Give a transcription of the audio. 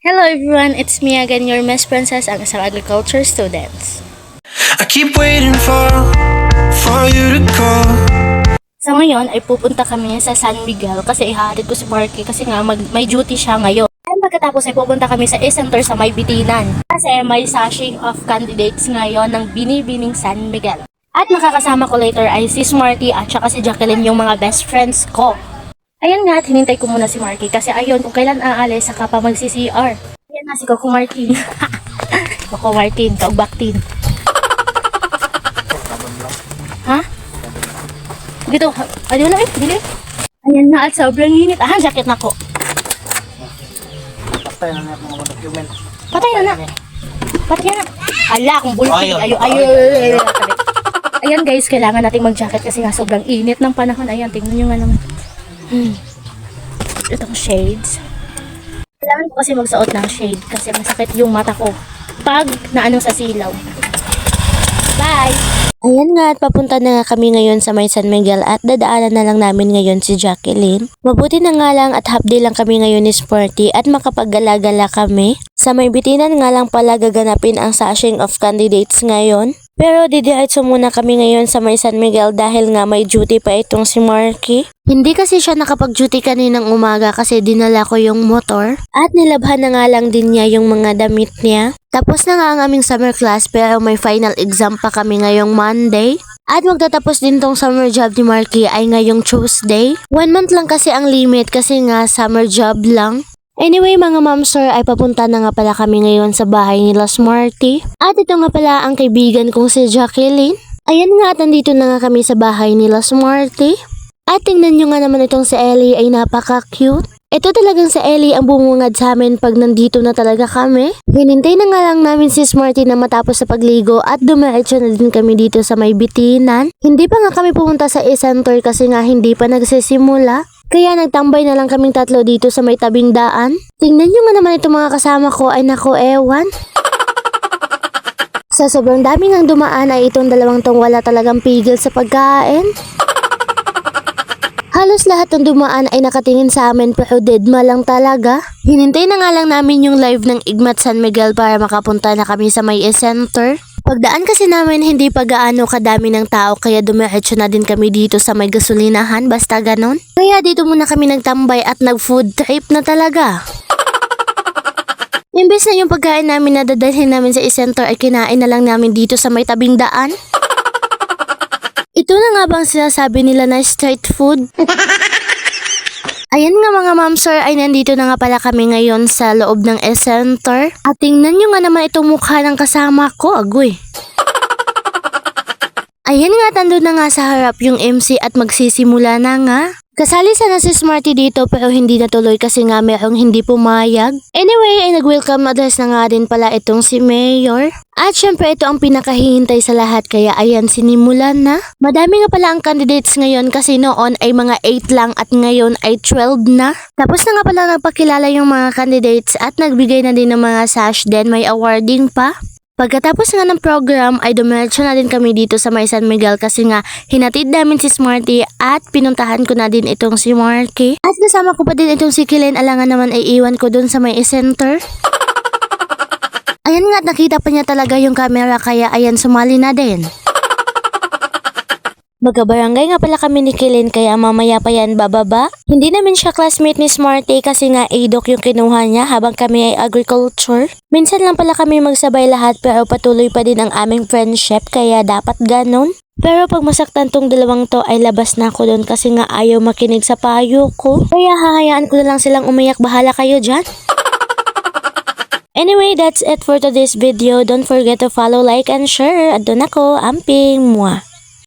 Hello everyone, it's me again, your Miss Princess, ang isang agriculture students. I keep waiting for you to call. Sa ngayon ay pupunta kami sa San Miguel kasi ihahatid ko si Marky kasi nga may duty siya ngayon. At pagkatapos ay pupunta kami sa e-center sa May Bitinan kasi may sashing of candidates ngayon ng Binibining San Miguel. At makakasama ko later ay si Smarty at saka si Jacqueline, yung mga best friends ko. Ayan nga, hinintay ko muna si Marky kasi ayun kung kailan aalis saka pa mag-CCR. Ayan na si Coco Martin. Coco Martin, Kaugbaktin. Ha? Dito, ayun na dili. Ayan na at sobrang init. Jacket na ko. Patay na nga mga document. Patay na. Patay na. Ala, kung bulking. Ayan guys, kailangan nating mag-jacket kasi nga sobrang init ng panahon. Ayan, tingnan nyo nga naman. Itong shades. Kailangan ko kasi magsuot ng shade kasi masakit yung mata ko pag naanong sa silaw. Bye! Ayan nga at papunta na nga kami ngayon sa May San Miguel at dadaanan na lang namin ngayon si Jacqueline. Mabuti na nga lang at half day lang kami ngayon ni Sporty at makapaggala-gala kami. Sa May Bitinan nga lang pala gaganapin ang sashing of candidates ngayon. Pero didiretso muna kami ngayon sa May San Miguel dahil nga may duty pa itong si Marky. Hindi kasi siya nakapag-duty kaninang umaga kasi dinala ko yung motor. At nilabhan na nga lang din niya yung mga damit niya. Tapos na nga ang aming summer class pero may final exam pa kami ngayong Monday. At magtatapos din tong summer job ni Marky ay ngayong Tuesday. 1 month lang kasi ang limit kasi nga summer job lang. Anyway mga ma'am sir ay papunta na nga pala kami ngayon sa bahay nila Smarty. At ito nga pala ang kaibigan kong si Jacqueline. Ayan nga at nandito na nga kami sa bahay nila Smarty. At tingnan nyo nga naman itong si Ellie ay napaka-cute. Ito talagang si Ellie ang bumungad sa amin pag nandito na talaga kami. Hinintay na nga lang namin si Smarty na matapos sa pagligo at dumiretso na din kami dito sa May Bitinan. Hindi pa nga kami pumunta sa e-center kasi nga hindi pa nagsisimula. Kaya nagtambay na lang kaming tatlo dito sa may tabing daan. Tingnan nyo nga naman itong mga kasama ko ay nako ewan. Sa sobrang daming ang dumaan ay itong dalawang tong wala talagang pigil sa pagkain. Halos lahat ng dumaan ay nakatingin sa amin pero deadma lang talaga. Hinintay na nga lang namin yung live ng Igmat San Miguel para makapunta na kami sa may e-center. Pagdaan kasi namin hindi pa gaano kadami ng tao kaya dumiretso na din kami dito sa may gasolinahan basta ganon. Kaya dito muna kami nagtambay at nag-food trip na talaga. Imbes na yung pagkain namin na dadalhin namin sa e-center ay kinain na lang namin dito sa may tabing daan. Ito na nga bang sinasabi nila na street food? Ayan nga mga ma'am sir ay nandito na nga pala kami ngayon sa loob ng e-center. At tingnan nyo nga naman itong mukha ng kasama ko, agoy. Ayan nga, tandun na nga sa harap yung MC at magsisimula na nga. Kasali sana si Smarty dito pero hindi natuloy kasi nga merong hindi pumayag. Anyway, ay nag-welcome address na nga din pala itong si Mayor. At syempre ito ang pinakahihintay sa lahat kaya ayan sinimulan na. Madami nga pala ang candidates ngayon kasi noon ay mga 8 lang at ngayon ay 12 na. Tapos na nga pala nagpakilala yung mga candidates at nagbigay na din ng mga sash then may awarding pa. Pagkatapos nga ng program ay dumiretso na din kami dito sa May San Miguel kasi nga hinatid namin si Smarty at pinuntahan ko na din itong si Marky. At kasama ko pa din itong si Kilen, alangan naman ay iwan ko dun sa may e-center. Ayan nga at nakita pa niya talaga yung camera kaya ayan sumali na din. Magkabarangay nga pala kami ni Kilen kaya mamaya pa yan bababa. Hindi namin siya classmate ni Smarty kasi nga ADOC yung kinuha niya habang kami ay agriculture. Minsan lang pala kami magsabay lahat pero patuloy pa din ang aming friendship kaya dapat ganon. Pero pag masaktan tong dalawang to ay labas na ako doon kasi nga ayaw makinig sa payo ko. Kaya hahayaan ko na lang silang umiyak, bahala kayo dyan. Anyway, that's it for today's video. Don't forget to follow, like, and share. At doon ako, amping, mwah.